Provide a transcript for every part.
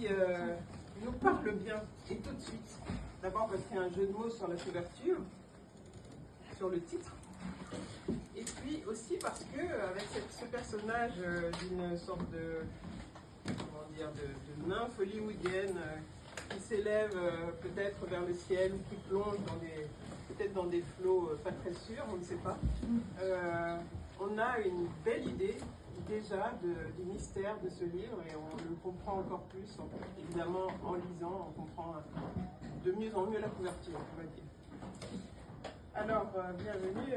qui nous parle bien, et tout de suite. D'abord parce qu'il y a un jeu de mots sur la couverture, sur le titre. Et puis aussi parce que avec ce personnage d'une sorte de, comment dire, de nymphe hollywoodienne qui s'élève peut-être vers le ciel ou qui plonge peut-être dans des flots pas très sûrs, on ne sait pas. On a une belle idée déjà du mystère de ce livre et on le comprend encore plus, évidemment en lisant, on comprend de mieux en mieux la couverture, on va dire. Alors, bienvenue,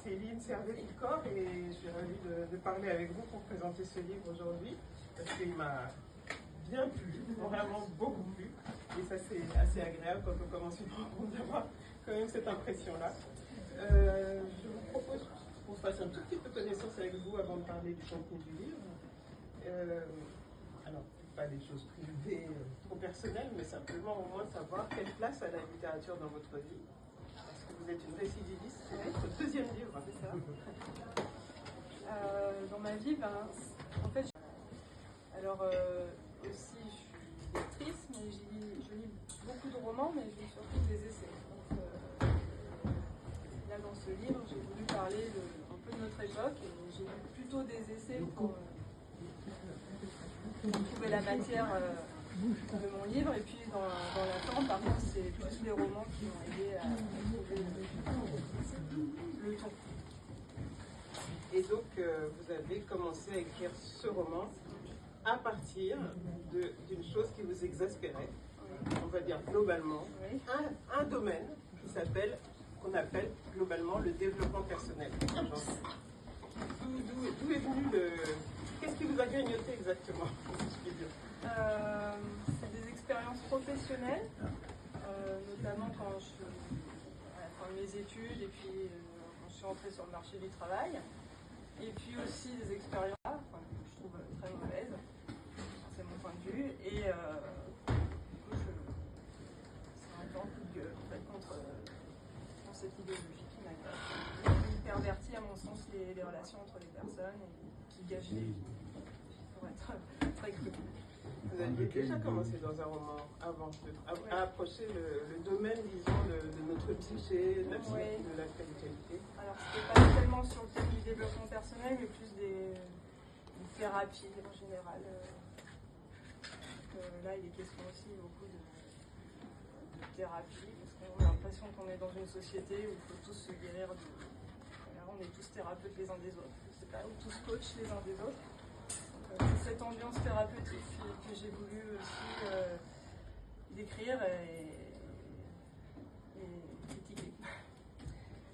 Céline Servet-Picor, et je suis ravie de parler avec vous pour présenter ce livre aujourd'hui, parce qu'il m'a bien plu, vraiment beaucoup plu, et ça c'est assez agréable quand on commence une rencontre d'avoir quand même cette impression-là. Je vous propose qu'on fasse un tout petit peu connaissance avec vous avant de parler du contenu du livre. Alors, pas des choses privées, trop personnelles, mais simplement au moins savoir quelle place a la littérature dans votre vie. Vous êtes une récidiviste, c'est votre deuxième livre, c'est ça? Dans ma vie, en fait, alors aussi je suis lectrice, mais je lis beaucoup de romans, mais je lis surtout des essais. Donc, là, dans ce livre, j'ai voulu parler un peu de notre époque, et j'ai lu plutôt des essais pour trouver la matière de mon livre, et puis dans l'attente, par contre, c'est plus les romans qui m'ont aidé à trouver le ton. Et donc, vous avez commencé à écrire ce roman à partir d'une chose qui vous exaspérait, on va dire globalement, Oui. un domaine qu'on appelle globalement le développement personnel. D'où est venu Qu'est-ce qui vous a grignoté exactement, si je puis dire? C'est des expériences professionnelles, notamment quand je suis à la fin de mes études, et puis quand je suis rentrée sur le marché du travail, et puis aussi des expériences que je trouve très mauvaises, c'est mon point de vue, et du coup c'est un grand coup de gueule en fait, contre cette idéologie qui pervertit à mon sens les relations entre les personnes et qui gâche les vies, pour être très cru. Vous aviez déjà commencé dans un roman avant, à approcher le domaine, disons, de notre psyché, de la spiritualité. Alors, c'était pas tellement sur le thème du développement personnel, mais plus des thérapies en général. Là, il est question aussi beaucoup de thérapie, parce qu'on a l'impression qu'on est dans une société où il faut tous se guérir. Alors, on est tous thérapeutes les uns des autres, je sais pas, ou tous coachs les uns des autres. C'est cette ambiance thérapeutique que j'ai voulu aussi décrire et critiquer.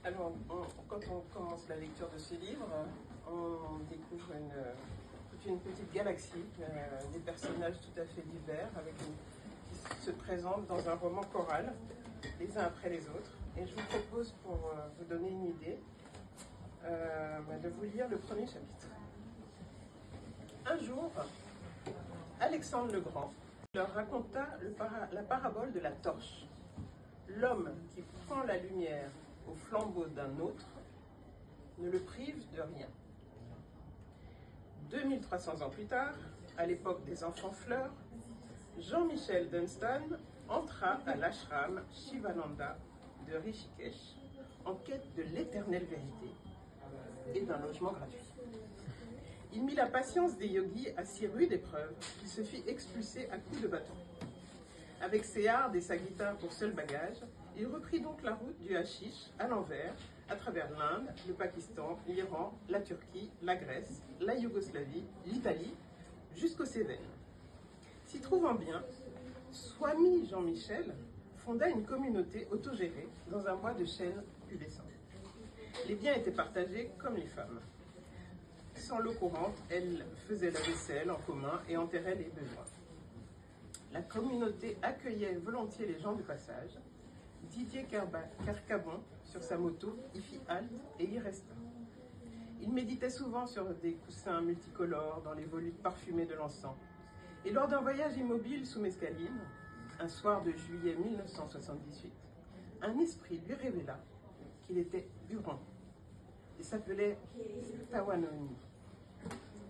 Alors, quand on commence la lecture de ce livre, on découvre toute une petite galaxie, des personnages tout à fait divers, qui se présentent dans un roman choral, les uns après les autres. Et je vous propose, pour vous donner une idée, de vous lire le premier chapitre. Un jour, Alexandre le Grand leur raconta la parabole de la torche. L'homme qui prend la lumière au flambeau d'un autre ne le prive de rien. 2300 ans plus tard, à l'époque des enfants fleurs, Jean-Michel Dunstan entra à l'ashram Shivananda de Rishikesh en quête de l'éternelle vérité et d'un logement gratuit. Il mit la patience des yogis à si rude épreuve qu'il se fit expulser à coups de bâton. Avec ses hardes et sa guitare pour seul bagage, il reprit donc la route du hashish à l'envers, à travers l'Inde, le Pakistan, l'Iran, la Turquie, la Grèce, la Yougoslavie, l'Italie, jusqu'aux Cévennes. S'y trouvant bien, Swami Jean-Michel fonda une communauté autogérée dans un bois de chênes pubescent. Les biens étaient partagés comme les femmes. Sans l'eau courante, elle faisait la vaisselle en commun et enterrait les besoins. La communauté accueillait volontiers les gens du passage. Didier Carcabon, sur sa moto, y fit halte et y resta. Il méditait souvent sur des coussins multicolores dans les volutes parfumées de l'encens. Et lors d'un voyage immobile sous mescaline, un soir de juillet 1978, un esprit lui révéla qu'il était Huron. Il s'appelait Tawanoni,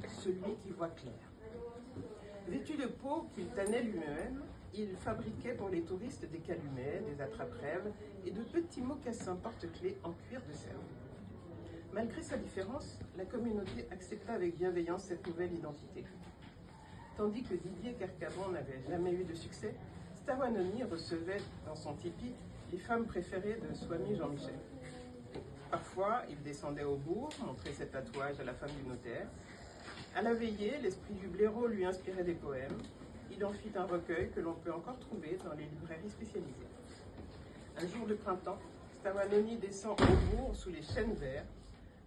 celui qui voit clair. Vêtu de peau qu'il tannait lui-même, il fabriquait pour les touristes des calumets, des attrape-rêves et de petits mocassins porte-clés en cuir de sèvres. Malgré sa différence, la communauté accepta avec bienveillance cette nouvelle identité. Tandis que Didier Kercabon n'avait jamais eu de succès, Stawanoni recevait dans son tipi les femmes préférées de Swami Jean-Michel. Parfois, il descendait au bourg, montrer ses tatouages à la femme du notaire. À la veillée, l'esprit du blaireau lui inspirait des poèmes. Il en fit un recueil que l'on peut encore trouver dans les librairies spécialisées. Un jour de printemps, Stawanoni descend au bourg sous les chênes verts.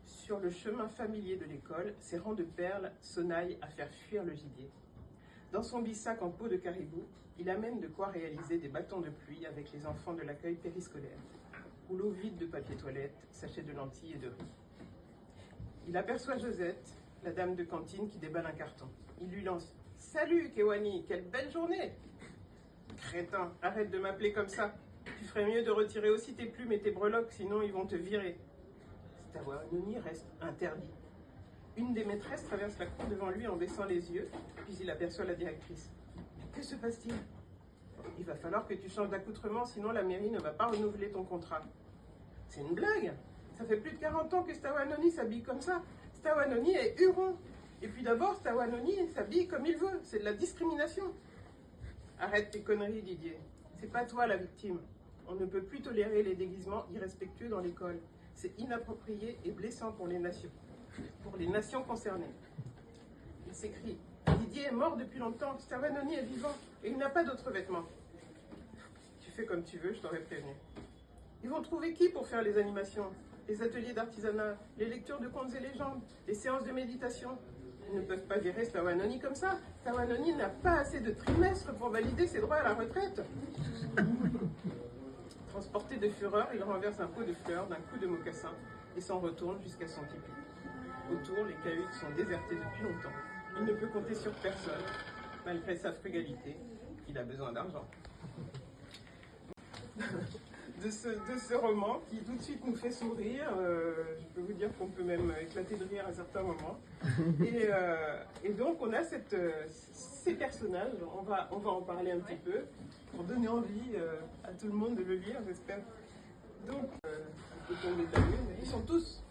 Sur le chemin familier de l'école, ses rangs de perles sonnaillent à faire fuir le gibier. Dans son bissac en peau de caribou, il amène de quoi réaliser des bâtons de pluie avec les enfants de l'accueil périscolaire, rouleau vide de papier toilette, sachet de lentilles et de riz. Il aperçoit Josette, la dame de cantine qui déballe un carton. Il lui lance « Salut Kewani, quelle belle journée !»« Crétin, arrête de m'appeler comme ça. Tu ferais mieux de retirer aussi tes plumes et tes breloques, sinon ils vont te virer. » Stawanoni reste interdit. Une des maîtresses traverse la cour devant lui en baissant les yeux, puis il aperçoit la directrice. « Que se passe-t-il ? » « Il va falloir que tu changes d'accoutrement, sinon la mairie ne va pas renouveler ton contrat. » « C'est une blague. Ça fait plus de 40 ans que Stawanoni s'habille comme ça. Stawanoni est Huron. Et puis d'abord, Stawanoni s'habille comme il veut. C'est de la discrimination. » « Arrête tes conneries, Didier. C'est pas toi la victime. On ne peut plus tolérer les déguisements irrespectueux dans l'école. C'est inapproprié et blessant pour les nations concernées. » Il s'écrie. « Didier est mort depuis longtemps. Stawanoni est vivant. Et il n'a pas d'autres vêtements. » « Tu fais comme tu veux, je t'aurais prévenu. » Ils vont trouver qui pour faire les animations, les ateliers d'artisanat, les lectures de contes et légendes, les séances de méditation? Ils ne peuvent pas virer Stawanoni comme ça. Stawanoni n'a pas assez de trimestres pour valider ses droits à la retraite. Transporté de fureur, il renverse un pot de fleurs d'un coup de mocassin et s'en retourne jusqu'à son tipi. Autour, les cahutes sont désertées depuis longtemps. Il ne peut compter sur personne. Malgré sa frugalité, il a besoin d'argent. De ce roman qui tout de suite nous fait sourire. Je peux vous dire qu'on peut même éclater de rire à certains moments. Et donc on a ces personnages, on va en parler un petit peu pour donner envie à tout le monde de le lire, j'espère. Donc, un peu tombé d'ailleurs, mais ils sont tous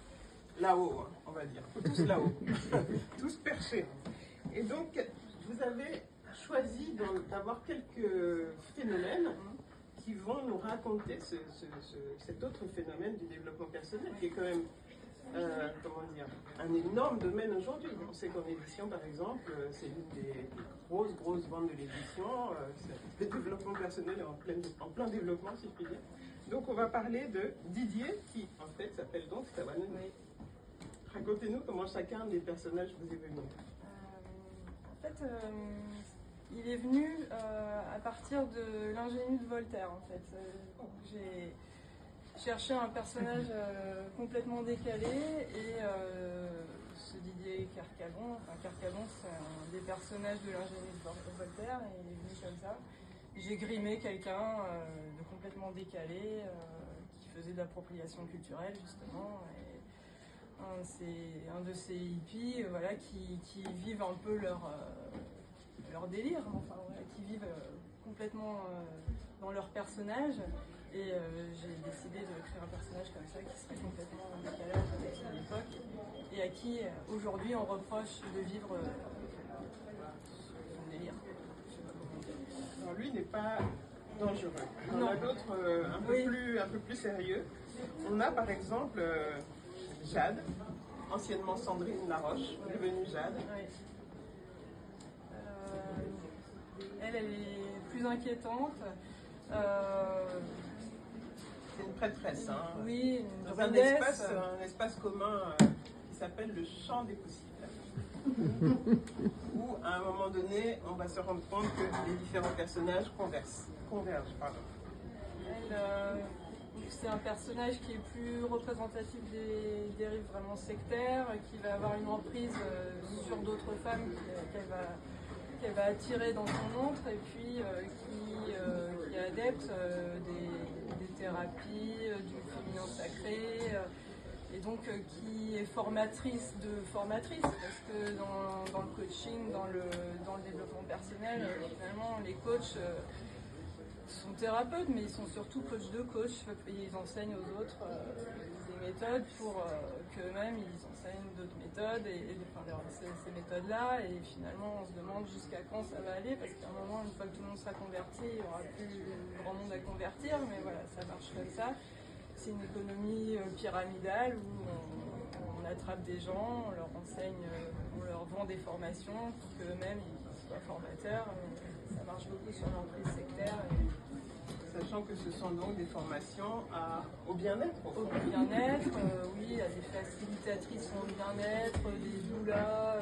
là-haut, hein, on va dire, tous là-haut, tous perchés. Et donc vous avez choisi d'avoir quelques phénomènes qui vont nous raconter cet autre phénomène du développement personnel, qui est quand même, un énorme domaine aujourd'hui. On sait qu'en édition, par exemple, c'est l'une des grosses ventes de l'édition. Le développement personnel est en plein développement, si je puis dire. Donc on va parler de Didier, qui en fait s'appelle donc Stawanoni. Oui. Racontez-nous comment chacun des personnages vous est venu. Il est venu à partir de l'ingénu de Voltaire, en fait. J'ai cherché un personnage complètement décalé et ce Didier Kercabon, c'est un des personnages de l'ingénu de Voltaire et il est venu comme ça. J'ai grimé quelqu'un de complètement décalé qui faisait de l'appropriation culturelle, justement. Et un de ces hippies qui vivent un peu leur délire, enfin, qui vivent complètement dans leur personnage. Et j'ai décidé d'écrire un personnage comme ça qui serait complètement en décalage avec son époque et à qui aujourd'hui on reproche de vivre son délire. Alors lui n'est pas dangereux. Il y en a d'autres un peu plus sérieux. On a par exemple Jade, anciennement Sandrine Laroche, devenue Jade. Oui. Elle est plus inquiétante. C'est une prêtresse, hein, oui, dans un espace commun qui s'appelle le champ des possibles. Où, à un moment donné, on va se rendre compte que les différents personnages convergent. C'est un personnage qui est plus représentatif des dérives vraiment sectaires, qui va avoir une emprise sur d'autres femmes qu'elle va attirer dans son montre, et puis qui est adepte des thérapies, du féminin sacré, et donc qui est formatrice de formatrice, parce que dans le coaching, dans le développement personnel, finalement les coachs sont thérapeutes, mais ils sont surtout coachs de coach, et ils enseignent aux autres des méthodes pour qu'eux-mêmes ils enseignent d'autres méthodes, ces méthodes-là, et finalement on se demande jusqu'à quand ça va aller, parce qu'à un moment, une fois que tout le monde sera converti, il n'y aura plus grand monde à convertir, mais voilà, ça marche comme ça. C'est une économie pyramidale où on attrape des gens, on leur enseigne, on leur vend des formations pour qu'eux-mêmes ils soient formateurs. Ça marche beaucoup sur l'emprise sectaire. Sachant que ce sont donc des formations au bien-être. Au bien-être, oui, à des facilitatrices au bien-être, des doulas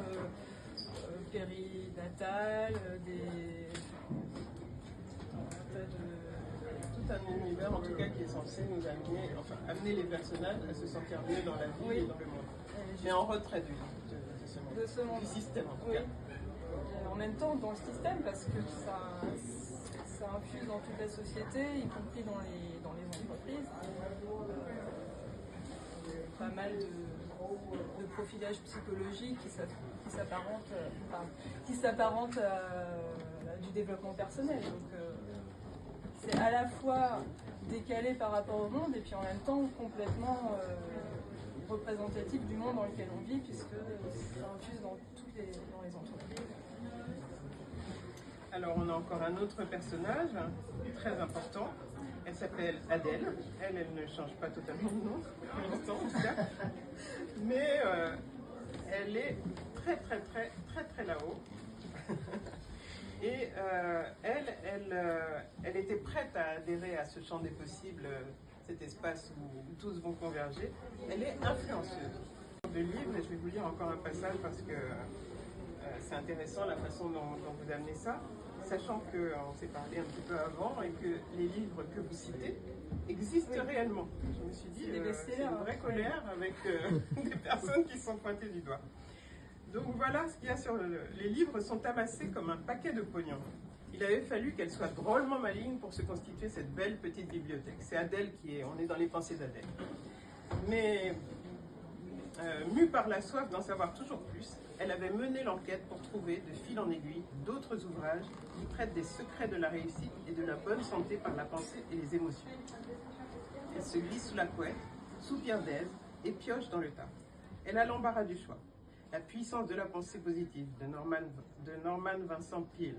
périnatales, tout un univers en tout cas qui est censé nous amener les personnages à se sentir mieux dans la vie et dans le monde. Mais en retrait de ce monde. Du système en tout cas. Et en même temps dans le système, parce que ça infuse dans toute la société, y compris dans les entreprises. Pas mal de profilage psychologique qui s'apparente à du développement personnel. Donc c'est à la fois décalé par rapport au monde et puis en même temps complètement représentatif du monde dans lequel on vit, puisque ça infuse dans les entreprises. Alors on a encore un autre personnage très important. Elle s'appelle Adèle. Elle ne change pas totalement de nom pour l'instant en tout cas. Mais elle est très là-haut. Et elle était prête à adhérer à ce champ des possibles, cet espace où tous vont converger. Elle est influenceuse. De livre, et je vais vous lire encore un passage parce que c'est intéressant la façon dont vous amenez ça, sachant qu'on s'est parlé un petit peu avant et que les livres que vous citez existent réellement. Je me suis dit, c'est une vraie colère avec des personnes qui sont pointées du doigt. Donc voilà ce qu'il y a sur les livres sont amassés comme un paquet de pognon. Il avait fallu qu'elle soit drôlement maligne pour se constituer cette belle petite bibliothèque. C'est Adèle on est dans les pensées d'Adèle. Mais mue par la soif d'en savoir toujours plus, elle avait mené l'enquête pour trouver, de fil en aiguille, d'autres ouvrages qui traitent des secrets de la réussite et de la bonne santé par la pensée et les émotions. Elle se glisse sous la couette, soupire d'aise et pioche dans le tas. Elle a l'embarras du choix. La puissance de la pensée positive de Norman Vincent Peale,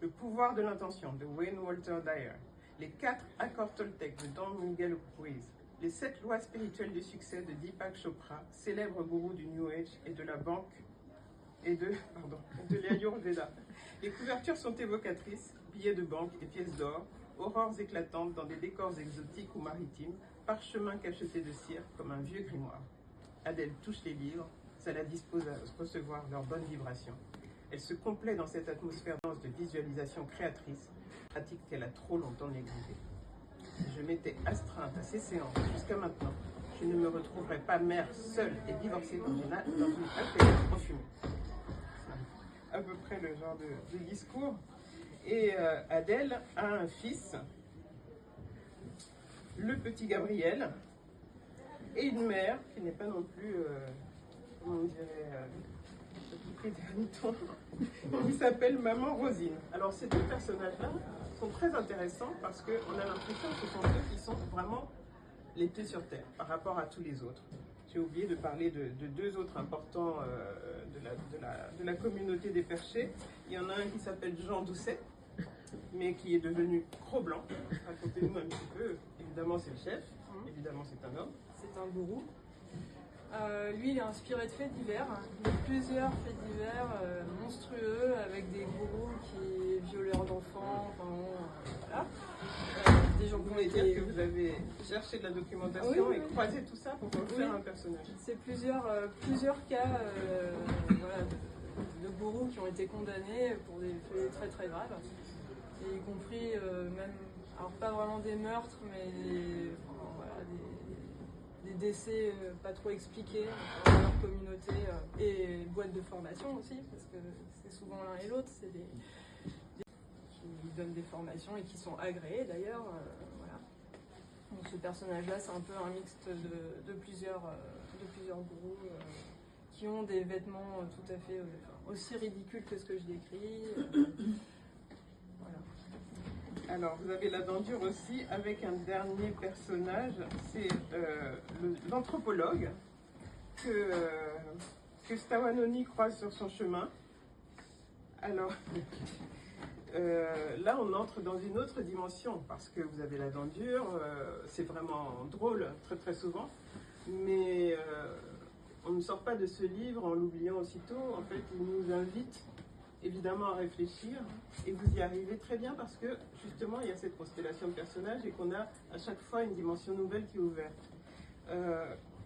Le pouvoir de l'intention de Wayne Walter Dyer, Les 4 accords Toltec de Don Miguel Ruiz, Les 7 lois spirituelles du succès de Deepak Chopra, célèbre gourou du New Age et de la banque et de l'Ayurveda. Les couvertures sont évocatrices, billets de banque et pièces d'or, aurores éclatantes dans des décors exotiques ou maritimes, parchemins cachetés de cire comme un vieux grimoire. Adèle touche les livres, ça la dispose à recevoir leurs bonnes vibrations. Elle se complaît dans cette atmosphère dense de visualisation créatrice, pratique qu'elle a trop longtemps négligée. Si je m'étais astreinte à ces séances jusqu'à maintenant, je ne me retrouverais pas mère seule et divorcée dans une alcôve enfumée. C'est à peu près le genre de discours. Et Adèle a un fils, le petit Gabriel, et une mère qui n'est pas non plus, comment on dirait, qui s'appelle Maman Rosine. Alors ces deux personnages-là sont très intéressants parce qu'on a l'impression que ce sont ceux qui sont vraiment les pieds sur terre par rapport à tous les autres. J'ai oublié de parler de deux autres importants de la communauté des perchés. Il y en a un qui s'appelle Jean Doucet, mais qui est devenu Cro-Blanc. Racontez-nous un petit peu. Évidemment, c'est le chef. Évidemment, c'est un homme. C'est un gourou. Lui, il est inspiré de faits divers. Il y a plusieurs faits divers monstrueux avec des gourous qui violeurs d'enfants. Voilà. Des gens vous voulez dire que vous avez cherché de la documentation et croisé tout ça pour faire un personnage. C'est plusieurs cas voilà, de gourous qui ont été condamnés pour des faits très très graves, et y compris même, alors pas vraiment des meurtres, mais des décès pas trop expliqués dans leur communauté, et boîtes de formation aussi, parce que c'est souvent l'un et l'autre, c'est qui donnent des formations et qui sont agréées d'ailleurs. Voilà. Donc, ce personnage-là, c'est un peu un mixte de plusieurs gourous qui ont des vêtements tout à fait aussi ridicules que ce que je décris. Voilà. Alors, vous avez la dent dure aussi avec un dernier personnage, c'est l'anthropologue que Stawanoni croise sur son chemin. Alors, là, on entre dans une autre dimension parce que vous avez la dent dure, c'est vraiment drôle très très souvent, mais on ne sort pas de ce livre en l'oubliant aussitôt. En fait, il nous invite évidemment à réfléchir et vous y arrivez très bien parce que justement il y a cette constellation de personnages et qu'on a à chaque fois une dimension nouvelle qui est ouverte.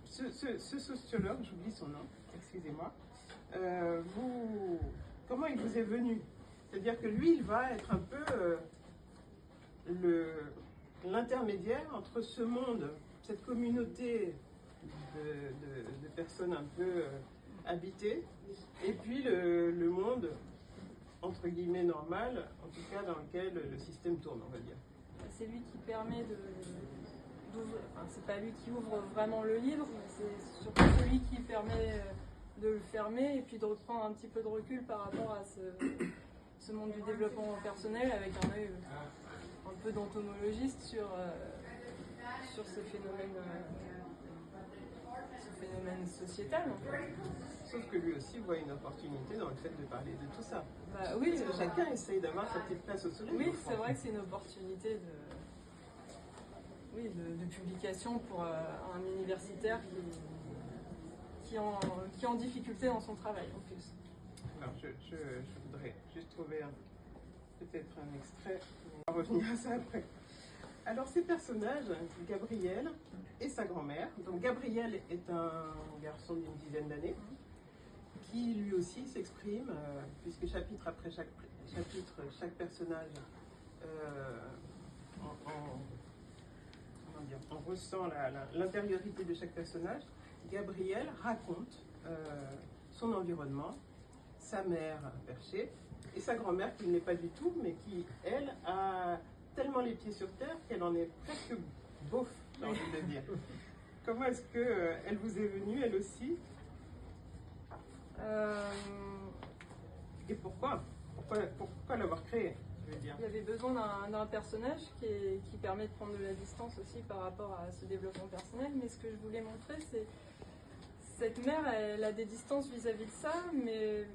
Ce sociologue, j'oublie son nom, excusez-moi, comment il vous est venu? C'est-à-dire que lui, il va être un peu l'intermédiaire entre ce monde, cette communauté de personnes un peu habitées, et puis le monde, entre guillemets, normal, en tout cas dans lequel le système tourne, on va dire. C'est lui qui permet d'ouvrir, enfin, c'est pas lui qui ouvre vraiment le livre, c'est surtout celui qui permet de le fermer et puis de reprendre un petit peu de recul par rapport à ce monde du développement personnel avec un œil un peu d'entomologiste sur ce phénomène sociétal. En fait. Sauf que lui aussi voit une opportunité dans le fait de parler de tout ça. Bah, oui, parce que chacun essaye d'avoir sa petite place au soleil. Oui, c'est vrai que c'est une opportunité de publication pour un universitaire qui est en difficulté dans son travail en plus. Alors je voudrais juste trouver peut-être un extrait, on va revenir à ça après. Alors ces personnages, Gabriel et sa grand-mère, donc Gabriel est un garçon d'une dizaine d'années, qui lui aussi s'exprime, puisque chapitre après chapitre, chaque personnage on ressent l'intériorité de chaque personnage. Gabriel raconte son environnement, sa mère perchée, et sa grand-mère qui ne l'est pas du tout, mais qui, elle, a tellement les pieds sur terre qu'elle en est presque beauf, j'ai envie de dire. Comment est-ce qu'elle vous est venue, elle aussi? Et pourquoi l'avoir créée, je veux dire? Il y avait besoin d'un personnage qui permet de prendre de la distance aussi par rapport à ce développement personnel, mais ce que je voulais montrer, c'est cette mère, elle a des distances vis-à-vis de ça, mais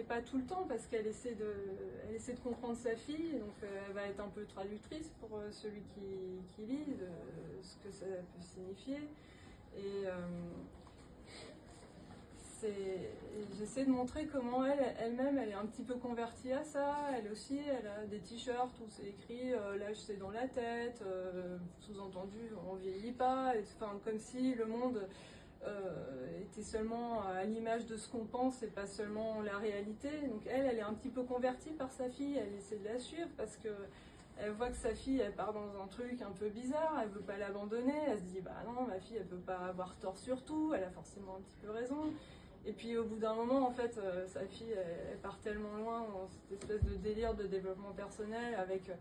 pas tout le temps, parce qu'elle essaie de comprendre sa fille, donc elle va être un peu traductrice pour celui qui lit, de ce que ça peut signifier. Et j'essaie de montrer comment elle-même, elle est un petit peu convertie à ça. Elle aussi, elle a des t-shirts où c'est écrit l'âge c'est dans la tête, sous-entendu on vieillit pas, enfin, comme si le monde était seulement à l'image de ce qu'on pense et pas seulement la réalité. Donc elle est un petit peu convertie par sa fille, elle essaie de la suivre parce que elle voit que sa fille, elle part dans un truc un peu bizarre, elle veut pas l'abandonner, elle se dit bah non, ma fille elle peut pas avoir tort sur tout, elle a forcément un petit peu raison. Et puis au bout d'un moment, en fait, sa fille elle part tellement loin dans cette espèce de délire de développement personnel avec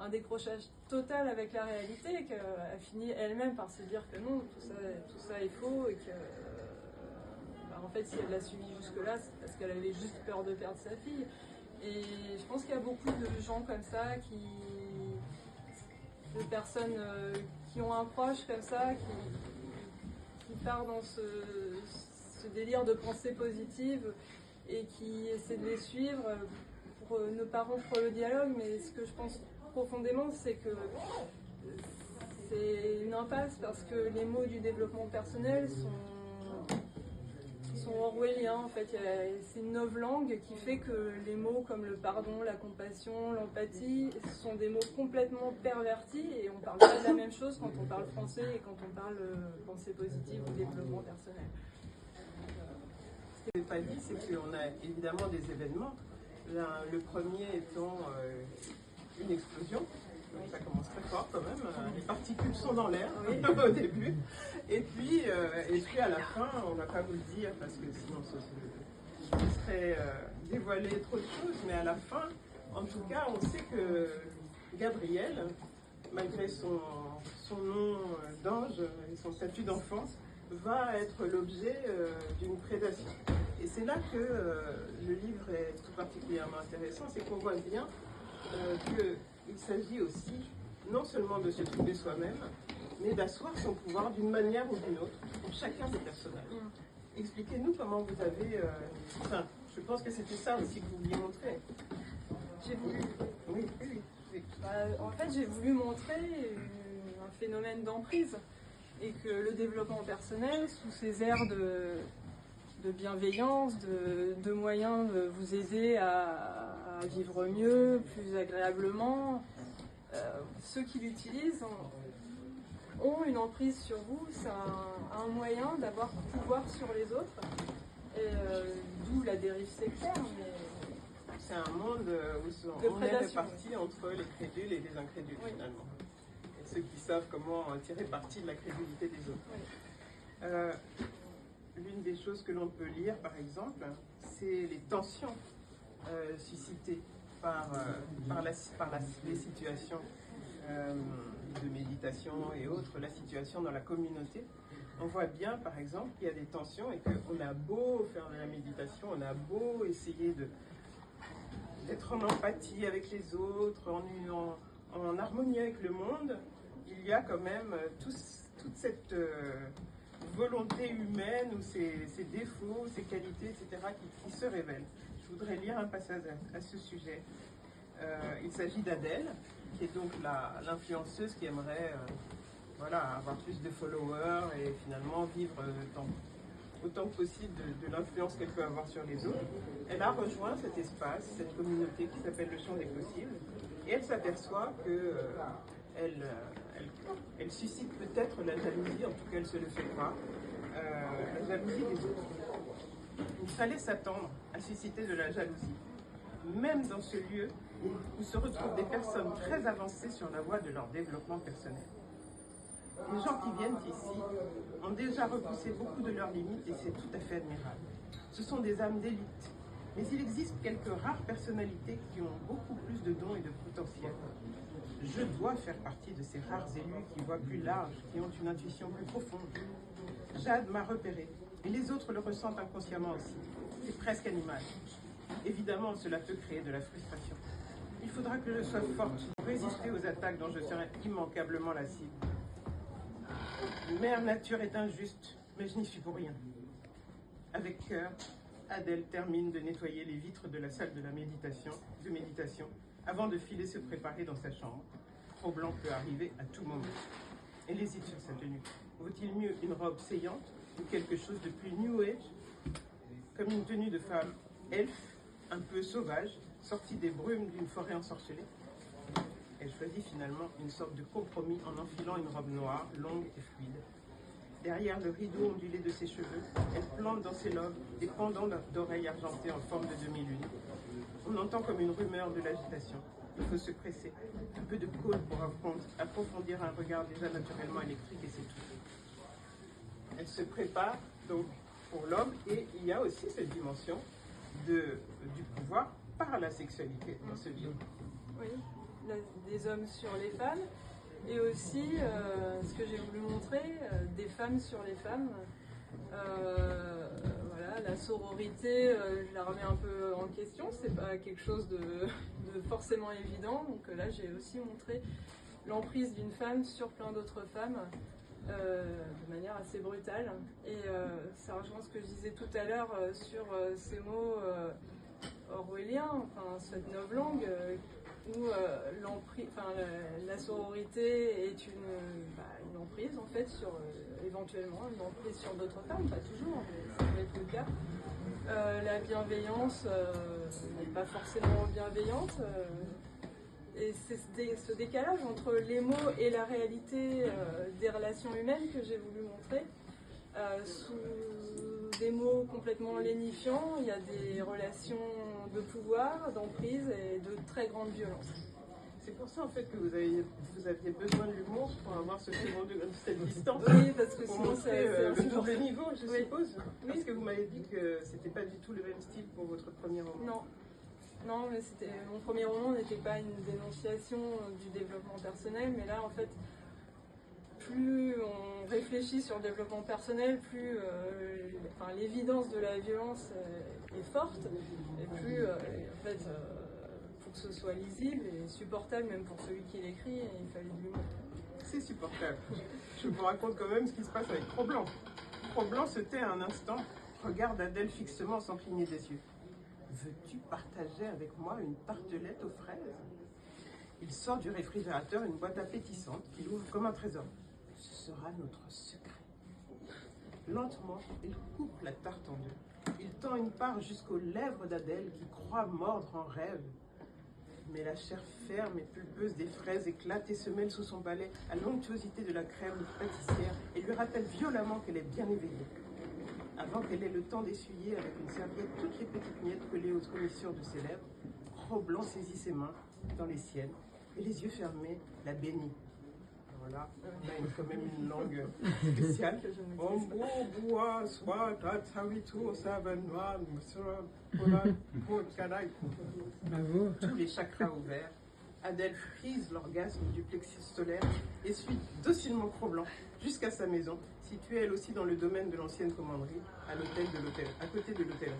un décrochage total avec la réalité, qu'elle finit elle-même par se dire que non, tout ça est faux et que en fait si elle l'a suivi jusque-là, c'est parce qu'elle avait juste peur de perdre sa fille. Et je pense qu'il y a beaucoup de gens comme ça, de personnes qui ont un proche comme ça, qui part dans ce délire de pensée positive et qui essaie de les suivre pour ne pas rompre le dialogue. Mais ce que je pense profondément, c'est que c'est une impasse parce que les mots du développement personnel sont orwelliens. En fait, c'est une novlangue qui fait que les mots comme le pardon, la compassion, l'empathie sont des mots complètement pervertis et on parle pas de la même chose quand on parle français et quand on parle pensée positive ou développement personnel. Ce qui n'est pas dit, c'est qu'on a évidemment des événements. Le premier étant une explosion. Donc ça commence très fort quand même. Les particules sont dans l'air au début. Et puis à la fin, on ne va pas vous le dire parce que sinon ce serait dévoiler trop de choses. Mais à la fin, en tout cas, on sait que Gabriel malgré son nom d'ange et son statut d'enfant, va être l'objet d'une prédation. Et c'est là que le livre est tout particulièrement intéressant, c'est qu'on voit bien qu'il s'agit aussi non seulement de se trouver soi-même, mais d'asseoir son pouvoir d'une manière ou d'une autre pour chacun des personnages. Expliquez-nous comment vous avez... Enfin, je pense que c'était ça aussi que vous vouliez montrer. J'ai voulu... Oui. En fait, j'ai voulu montrer un phénomène d'emprise et que le développement personnel, sous ces airs de bienveillance, de moyens de vous aider à vivre mieux, plus agréablement, ceux qui l'utilisent ont une emprise sur vous. C'est un moyen d'avoir pouvoir sur les autres, et d'où la dérive sectaire. Mais c'est un monde où on est réparti entre les crédules et les incrédules, finalement. Et ceux qui savent comment tirer parti de la crédulité des autres. L'une des choses que l'on peut lire, par exemple, c'est les tensions suscitées par les situations de méditation et autres, la situation dans la communauté. On voit bien, par exemple, qu'il y a des tensions et qu'on a beau faire de la méditation, on a beau essayer d'être en empathie avec les autres, en harmonie avec le monde, il y a quand même toute cette volonté humaine ou ses défauts, ses qualités, etc. qui se révèlent. Je voudrais lire un passage à ce sujet. Il s'agit d'Adèle, qui est donc l'influenceuse qui aimerait avoir plus de followers et finalement vivre autant que possible de l'influence qu'elle peut avoir sur les autres. Elle a rejoint cet espace, cette communauté qui s'appelle le Champ des Possibles, et elle s'aperçoit que elle suscite peut-être la jalousie, en tout cas elle ne se le fait pas, la jalousie des autres. Il fallait s'attendre à susciter de la jalousie, même dans ce lieu où se retrouvent des personnes très avancées sur la voie de leur développement personnel. Les gens qui viennent ici ont déjà repoussé beaucoup de leurs limites et c'est tout à fait admirable. Ce sont des âmes d'élite, mais il existe quelques rares personnalités qui ont beaucoup plus de dons et de potentiel. Je dois faire partie de ces rares élus qui voient plus large, qui ont une intuition plus profonde. Jade m'a repéré, et les autres le ressentent inconsciemment aussi. C'est presque animal. Évidemment, cela peut créer de la frustration. Il faudra que je sois forte pour résister aux attaques dont je serai immanquablement la cible. Mère Nature est injuste, mais je n'y suis pour rien. Avec cœur, Adèle termine de nettoyer les vitres de la salle de méditation, avant de filer se préparer dans sa chambre. Cro-Blanc peut arriver à tout moment. Elle hésite sur sa tenue. Vaut-il mieux une robe saillante ou quelque chose de plus New Age, comme une tenue de femme elfe, un peu sauvage, sortie des brumes d'une forêt ensorcelée? Elle choisit finalement une sorte de compromis en enfilant une robe noire, longue et fluide. Derrière le rideau ondulé de ses cheveux, elle plante dans ses lobes des pendants d'oreilles argentées en forme de demi-lune. On entend comme une rumeur de l'agitation. Il faut se presser. Un peu de colle pour approfondir un regard déjà naturellement électrique et c'est tout. Elle se prépare donc pour l'homme et il y a aussi cette dimension du pouvoir par la sexualité dans ce livre. Oui, des hommes sur les femmes et aussi ce que j'ai voulu montrer, des femmes sur les femmes. Voilà, la sororité, je la remets un peu en question, c'est pas quelque chose de forcément évident, donc là j'ai aussi montré l'emprise d'une femme sur plein d'autres femmes de manière assez brutale, et ça rejoint ce que je disais tout à l'heure sur ces mots orwelliens, enfin cette novlangue où la sororité est une emprise en fait sur éventuellement une emprise sur d'autres femmes, pas toujours, mais ça peut être le cas. La bienveillance n'est pas forcément bienveillante, et c'est ce décalage entre les mots et la réalité des relations humaines que j'ai voulu montrer. Sous des mots complètement lénifiants, il y a des relations de pouvoir, d'emprise et de très grande violence. C'est pour ça en fait que vous aviez besoin de l'humour pour avoir ce second degré, cette distance. Oui, parce que sinon c'est le double niveau, je suppose. Oui. Parce que vous m'avez dit que c'était pas du tout le même style pour votre premier roman. Non. Non, mais mon premier roman n'était pas une dénonciation du développement personnel, mais là, en fait, plus on réfléchit sur le développement personnel, plus l'évidence de la violence est forte, et plus, en fait, pour que ce soit lisible et supportable, même pour celui qui l'écrit, il fallait de l'humour. C'est supportable. Je vous raconte quand même ce qui se passe avec Cro-Blanc. Cro-Blanc se tait un instant, regarde Adèle fixement sans cligner des yeux. Veux-tu partager avec moi une tartelette aux fraises? Il sort du réfrigérateur une boîte appétissante qu'il ouvre comme un trésor. Ce sera notre secret. Lentement, il coupe la tarte en deux. Il tend une part jusqu'aux lèvres d'Adèle qui croit mordre en rêve. Mais la chair ferme et pulpeuse des fraises éclate et se mêle sous son palais à l'onctuosité de la crème pâtissière et lui rappelle violemment qu'elle est bien éveillée. Avant qu'elle ait le temps d'essuyer avec une serviette toutes les petites miettes collées aux commissures de ses lèvres, Cro-Blanc saisit ses mains dans les siennes et les yeux fermés la bénit. Voilà, on a quand même une langue spéciale. Tous les chakras ouverts, Adèle frise l'orgasme du plexus solaire et suit docilement Cro-Blanc jusqu'à sa maison, située elle aussi dans le domaine de l'ancienne commanderie, à côté de l'hôtellerie.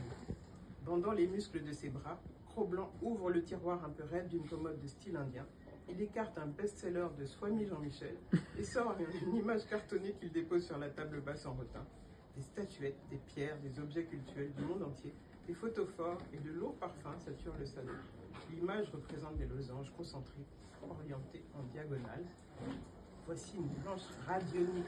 Bandant les muscles de ses bras, Cro-Blanc ouvre le tiroir un peu raide d'une commode de style indien. Il écarte un best-seller de Swami Jean-Michel et sort une image cartonnée qu'il dépose sur la table basse en rotin. Des statuettes, des pierres, des objets cultuels du monde entier, des photos forts et de lourds parfums saturent le salon. L'image représente des losanges concentriques, orientés en diagonale. Voici une planche radionique.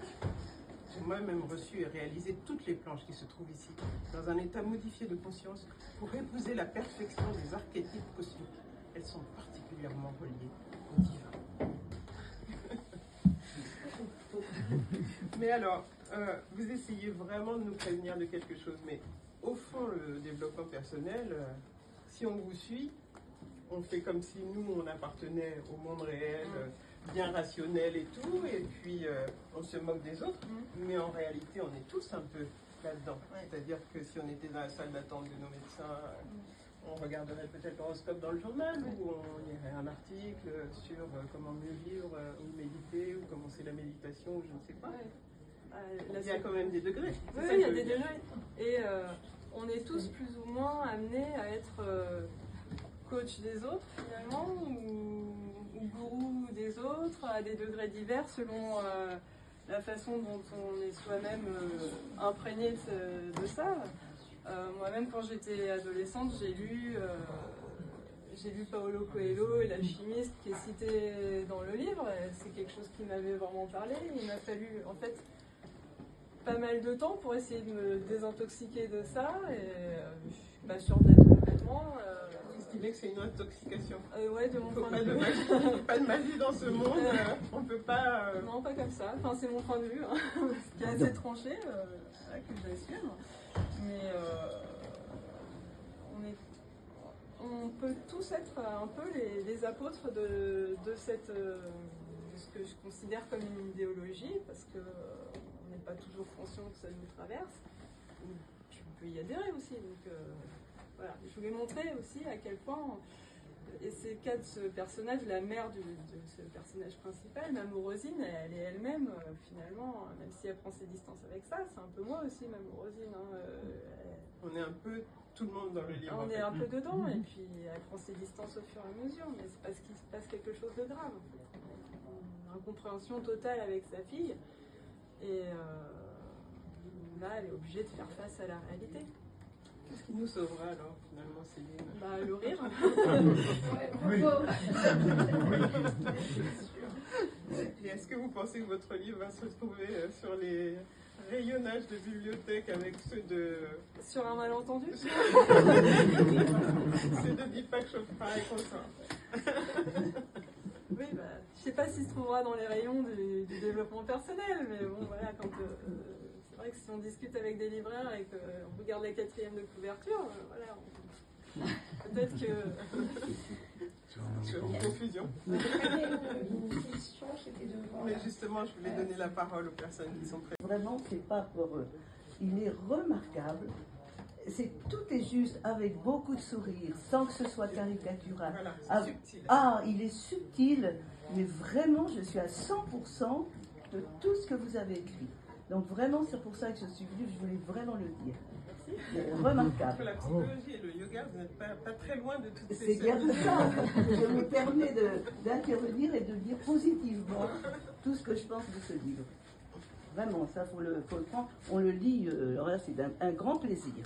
J'ai moi-même reçu et réalisé toutes les planches qui se trouvent ici, dans un état modifié de conscience, pour épouser la perfection des archétypes cosmiques. Elles sont particulièrement reliées au divin. Mais alors, vous essayez vraiment de nous prévenir de quelque chose, mais au fond, le développement personnel, si on vous suit, on fait comme si nous, on appartenait au monde réel, bien rationnel et tout, et puis on se moque des autres, mais en réalité, on est tous un peu là-dedans. C'est-à-dire que si on était dans la salle d'attente de nos médecins, on regarderait peut-être l'horoscope dans le journal, ou on lirait un article sur comment mieux vivre, ou méditer, ou commencer la méditation, ou je ne sais pas. Il y a quand même des degrés. Oui, il y a des degrés. Et on est tous plus ou moins amenés à être coach des autres, finalement, ou gourou des autres, à des degrés divers selon la façon dont on est soi-même imprégné de ça. Moi-même, quand j'étais adolescente, j'ai lu Paulo Coelho et l'alchimiste qui est cité dans le livre. C'est quelque chose qui m'avait vraiment parlé. Il m'a fallu, en fait, pas mal de temps pour essayer de me désintoxiquer de ça. Et je m'assure d'être complètement... Vous estimez que c'est une intoxication? Ouais, de mon point de vue. Pas de magie dans ce monde, on peut pas... Non, pas comme ça. Enfin, c'est mon point de vue, hein, qui est assez tranché, que j'assume. Mais on peut tous être un peu les apôtres de ce que je considère comme une idéologie, parce qu'on n'est pas toujours conscient que ça nous traverse. On peut y adhérer aussi. Donc, voilà. Je voulais montrer aussi à quel point, et c'est le cas de ce personnage, la mère de ce personnage principal, Mamorosine, elle est elle-même, finalement, même si elle prend ses distances avec ça, c'est un peu moi aussi, Mamorosine. On est un peu tout le monde dans le livre. On est un peu dedans, et puis elle prend ses distances au fur et à mesure, mais c'est parce qu'il se passe quelque chose de grave. Une incompréhension totale avec sa fille, et là, elle est obligée de faire face à la réalité. Qu'est-ce qui nous sauvera alors, finalement, Céline? Le rire. Et est-ce que vous pensez que votre livre va se retrouver sur les rayonnages de bibliothèque avec ceux de... Sur un malentendu? Ceux de Deepak Chopra et consorts. Oui, je sais pas s'il se trouvera dans les rayons du développement personnel, mais bon, voilà, quand... c'est vrai que si on discute avec des libraires et qu'on regarde la 4e de couverture, voilà, peut-être que... Je suis en confusion. Une question, c'était devant. Mais justement, je voulais donner la parole aux personnes qui sont présentes. Vraiment, c'est pas pour eux. Il est remarquable tout est juste avec beaucoup de sourire, sans que ce soit caricatural. Voilà, Ah, c'est subtil. il est subtil, mais vraiment, je suis à 100% de tout ce que vous avez écrit. Donc vraiment, c'est pour ça que je suis venue, je voulais vraiment le dire. C'est remarquable. Entre la psychologie et le yoga, vous n'êtes pas très loin de toutes ces C'est bien choses. de ça. Je me permets d'intervenir et de dire positivement tout ce que je pense de ce livre. Vraiment, ça, faut le prendre. On le lit, alors là, c'est un grand plaisir.